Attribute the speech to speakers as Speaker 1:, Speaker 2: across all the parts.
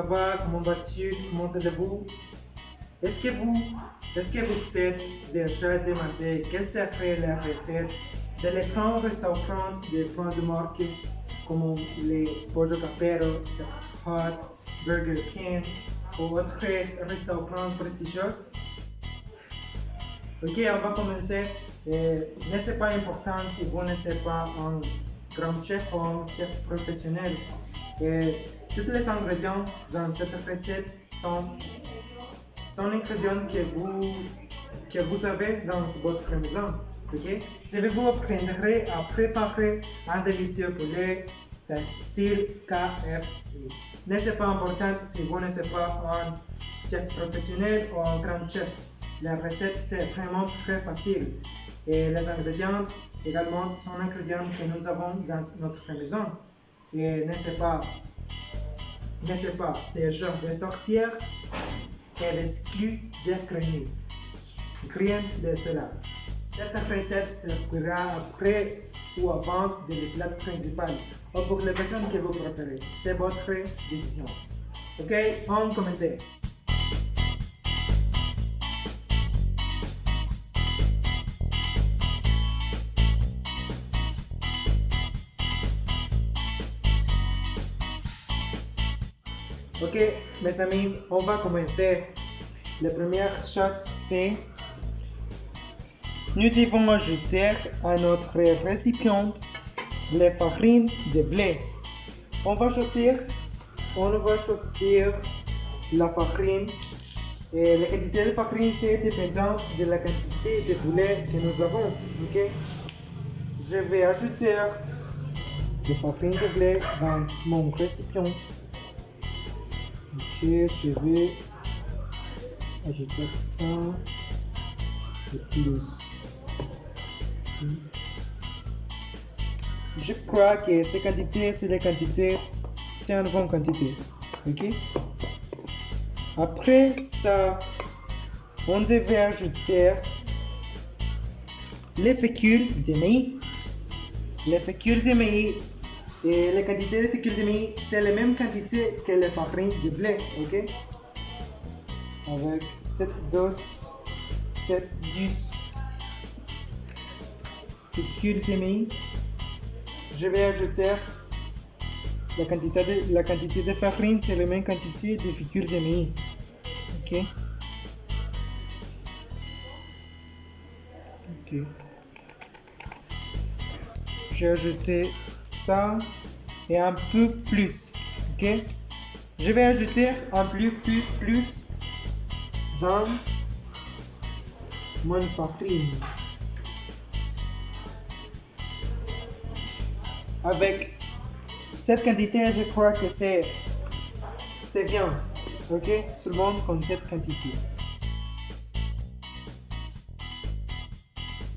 Speaker 1: va? Comment vas-tu? Comment allez-vous? Est-ce que vous êtes déjà demandé quelle serait la recette de les grands restaurants de points de marque comme les Pollo Campero, Pizza Hut, Burger King ou autres restaurants prestigieux? Ok, on va commencer. Ne c'est pas important si vous n'êtes pas un grand chef ou un chef professionnel. Tous les ingrédients dans cette recette sont ingrédients que vous avez dans votre maison. Okay? Je vais vous apprendre à préparer un délicieux poulet de style KFC. Ne c'est pas important si vous n'êtes pas un chef professionnel ou un grand chef. La recette c'est vraiment très facile et les ingrédients également sont ingrédients que nous avons dans notre maison. Et ne c'est pas des gens des sorcières et exclut des grenouilles. Rien de cela. Cette recette servira après ou avant le plat principal ou pour les personnes que vous préférez. C'est votre décision. Ok, on commence. Ok, mes amis, on va commencer. La première chose, c'est nous devons ajouter à notre récipient les farines de blé. On va choisir la farine et la quantité de farine c'est dépendant de la quantité de blé que nous avons. Ok, je vais ajouter la farine de blé dans mon récipient. Ok, je vais ajouter ça et plus. Je crois que ces quantités, c'est une bonne quantité. Ok. Après ça, on devait ajouter les fécules de maïs. Les fécules de maïs. Et la quantité de fécule de maïs, c'est la même quantité que la farine de blé, ok? Avec cette dose, cette fécule de maïs, je vais ajouter la quantité de farine, c'est la même quantité de fécule de maïs, ok? Ok. J'ai ajouté ça et un peu plus, ok? Je vais ajouter un peu plus dans mon farine. Avec cette quantité, je crois que c'est bien, ok? Tout le monde comme cette quantité.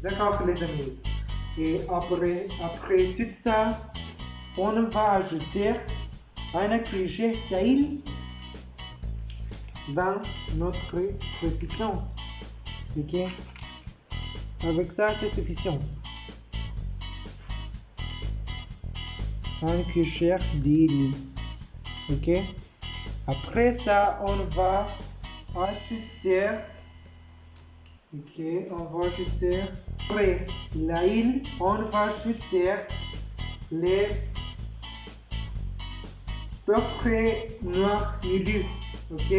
Speaker 1: D'accord les amis. Et après tout ça, on va ajouter une cuillère d'huile dans notre récipient. Ok? Avec ça, c'est suffisant. Une cuillère d'huile. Ok? Après ça, on va ajouter. Ok, on va ajouter. Après l'huile, on va ajouter les beurre frais noir milieu, ok,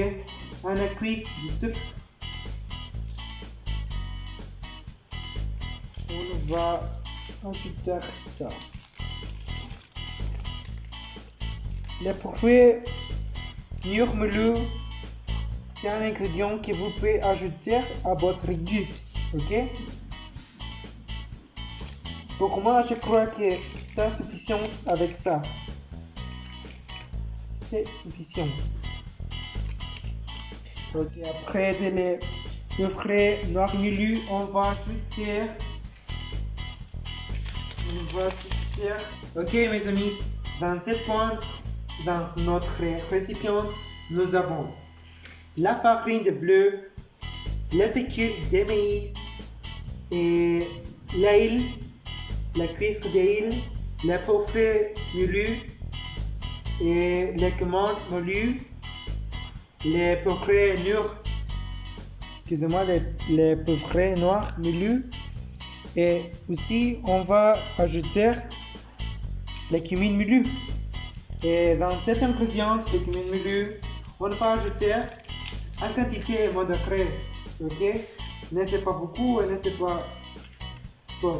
Speaker 1: un cuit de soupe. On va ajouter ça. Le fruit noir milieu, c'est un ingrédient que vous pouvez ajouter à votre goût, ok. Pour moi, je crois que c'est suffisant avec ça. C'est suffisant. Ok, après le frais noir milieu, on va ajouter. Ok, mes amis, dans cette point, dans notre récipient, nous avons la farine de bleu, le fécule de maïs et l'huile, la cuillère d'huile, le poivre moulu et les commandes moulues les povrets noirs, excusez-moi, les povrets noirs moulus. Et aussi, on va ajouter les cumin moulu. Et dans cet ingrédient, le cumin moulu, on va ajouter en quantité modérée. Ok? Ne c'est pas beaucoup et ne c'est pas peu.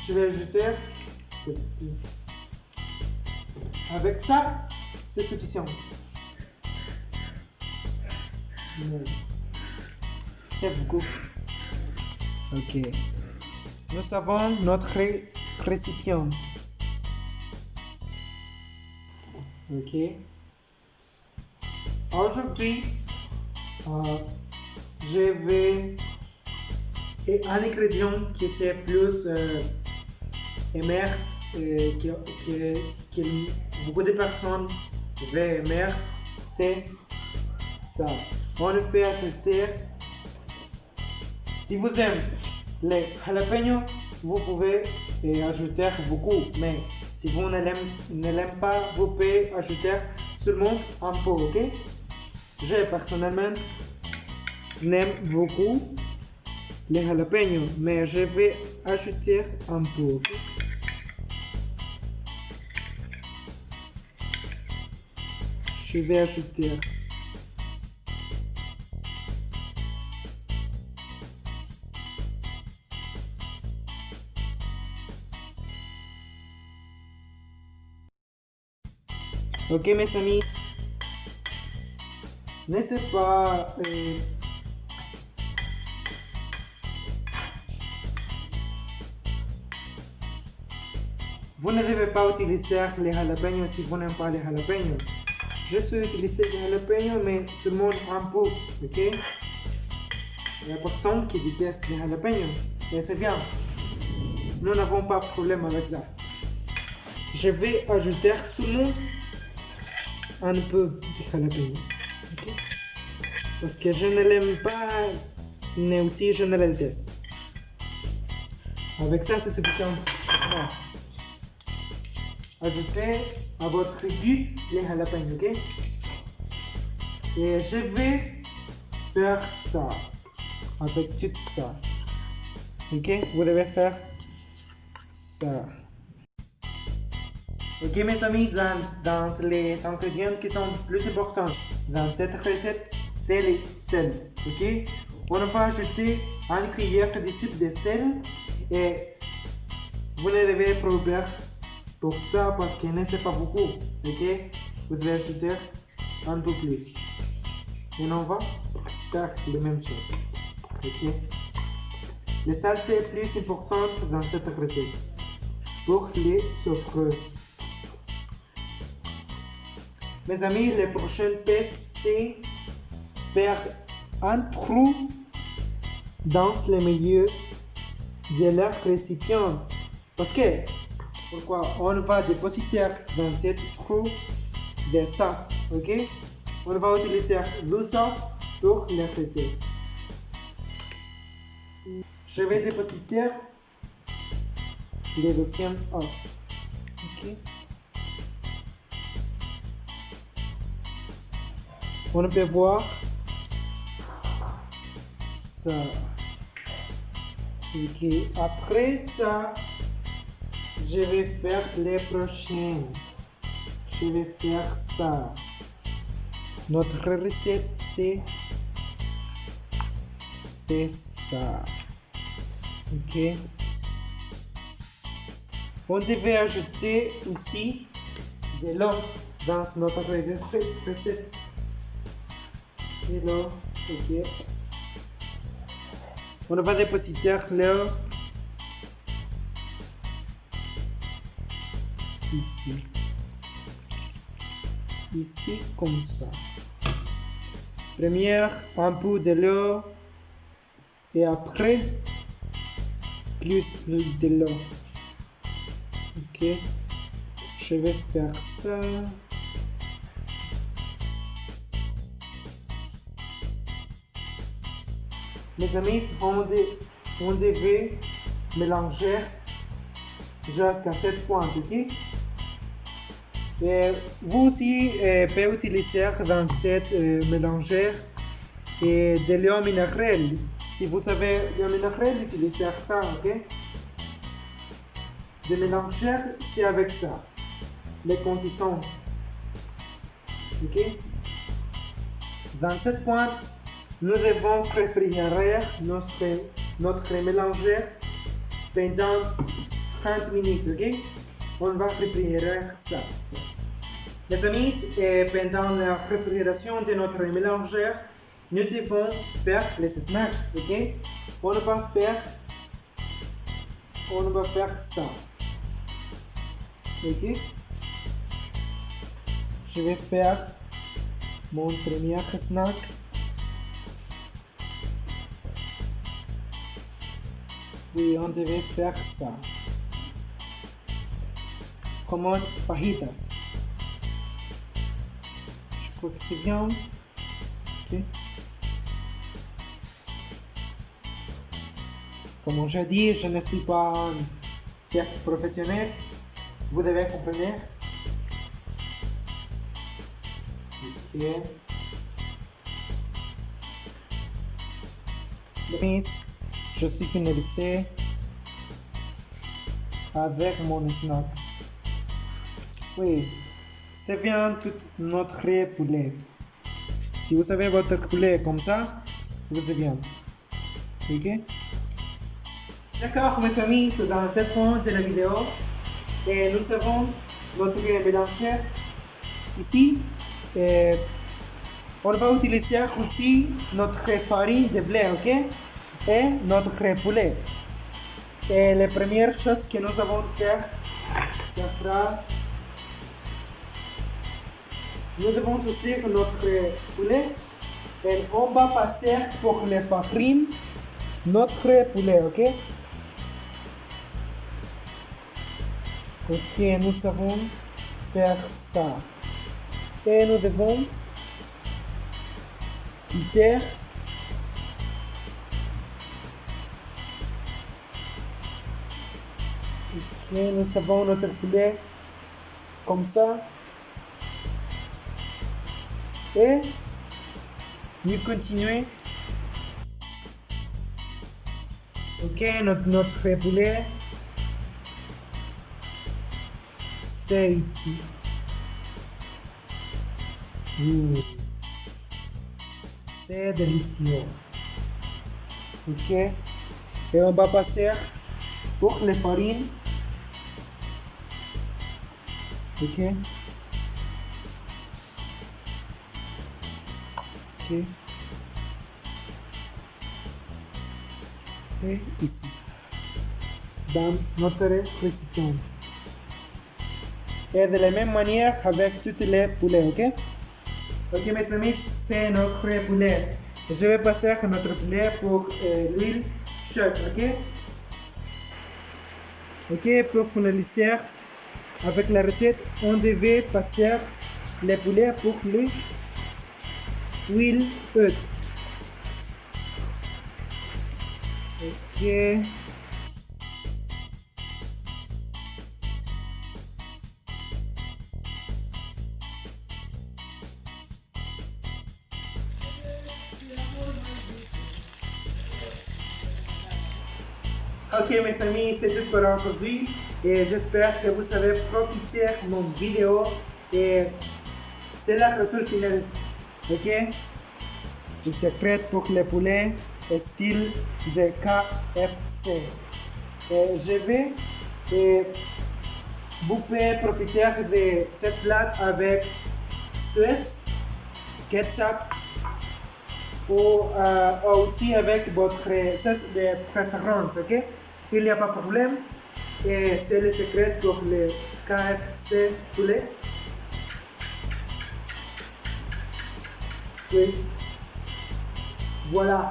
Speaker 1: Je vais ajouter. Avec ça, c'est suffisant. C'est beaucoup. Ok. Nous avons notre récipient. Ok. Aujourd'hui, je vais et un ingrédient qui c'est plus amer que beaucoup de personnes vont aimer, c'est ça. On le fait ajouter. Si vous aimez les jalapenos, vous pouvez ajouter beaucoup, mais si vous ne l'aimez pas, vous pouvez ajouter seulement un peu, ok? Je personnellement n'aime beaucoup les jalapenos, mais je vais ajouter un peu, ok? Je vais ajouter. Ok mes amis, n'est-ce pas vous ne devez pas utiliser les jalapenos si vous n'aimez pas les jalapenos. Je suis utilisé les jalapenos mais seulement un peu, ok? Il y a personne qui déteste les jalapenos et c'est bien. Nous n'avons pas de problème avec ça. Je vais ajouter seulement un peu de jalapeno, okay? Parce que je ne l'aime pas, mais aussi je ne le déteste. Avec ça, c'est suffisant. Voilà. Ajoutez à votre goût les jalapenos, ok? Et je vais faire ça avec tout ça, ok? Vous devez faire ça. Ok mes amis, dans les ingrédients qui sont plus importants dans cette recette, c'est le sel. Ok, on va ajouter une cuillère de soupe de sel et vous ne devez pas pour ça parce que ne c'est pas beaucoup. Ok, vous devez ajouter un peu plus. Et on va faire la même chose. Ok, le sel c'est plus important dans cette recette pour les souffreuses. Mes amis, le prochain test, c'est faire un trou dans le milieu de leur récipient. Parce que, pourquoi? On va dépositer dans ce trou de ça, ok? On va utiliser le ça pour la recette. Je vais dépositer le deuxième œuf, ok? On peut voir ça. Ok. Après ça, je vais faire les prochaines. Je vais faire ça. Notre recette, c'est ça. Ok. On devait ajouter aussi de l'eau dans notre recette. Et là, ok. On va dépositer l'eau ici. Ici, comme ça. Première, un peu de l'eau. Et après, plus de l'eau. Ok. Je vais faire ça. Mes amis, on devait mélanger jusqu'à cette pointe, ok? Vous aussi pouvez utiliser dans cette mélangeur de l'eau minérale. Si vous savez l'eau minérale, utilisez ça, ok? De mélanger, c'est avec ça. Les consistances. Ok? Dans cette pointe, nous devons réfrigérer notre mélangeur pendant 30 minutes, ok? On va réfrigérer ça. Les amis, pendant la réfrigération de notre mélangeur, nous devons faire les snacks, ok? On va faire ça. Ok? Je vais faire mon premier snack. Oui, on devait faire ça. Comme fajitas. Je crois que c'est bien. Ok. Comme je dis, je ne suis pas un chef professionnel. Vous devez comprendre. Ok. Je suis finalisé avec mon snack. Oui, c'est bien tout notre poulet. Si vous avez votre poulet comme ça, vous êtes bien. Ok? D'accord, mes amis, c'est dans cette point de la vidéo. Et nous avons notre mélangeur ici. Et on va utiliser aussi notre farine de blé, ok? Et notre poulet. Et la première chose que nous avons fait, ça sera, nous devons choisir notre poulet et on va passer pour la farine notre poulet, ok? Ok, nous allons faire ça. Et nous devons faire ok, nous avons notre poulet comme ça. Et nous continuons. Ok, notre poulet. C'est ici. C'est délicieux. Ok. Et on va passer pour les farines. Ok. Ok. Et ici. Dans notre récipient. Et de la même manière avec toutes les poulets, ok? Ok mes amis, c'est notre poulet. Je vais passer notre poulet pour l'huile chaude, ok? Ok, pour finaliser avec la recette, on devait passer les poulets pour l'huile chaude. Ok. Ok mes amis, c'est tout pour aujourd'hui et j'espère que vous avez profité de mon vidéo et c'est le résultat final. Ok, le secret pour les poulets style de KFC. Et je vais vous pouvez profiter de cette plat avec sauce, ketchup ou aussi avec votre sauce de préférence, ok? Il n'y a pas de problème. Et c'est le secret pour le KFC poulet. Oui. Voilà.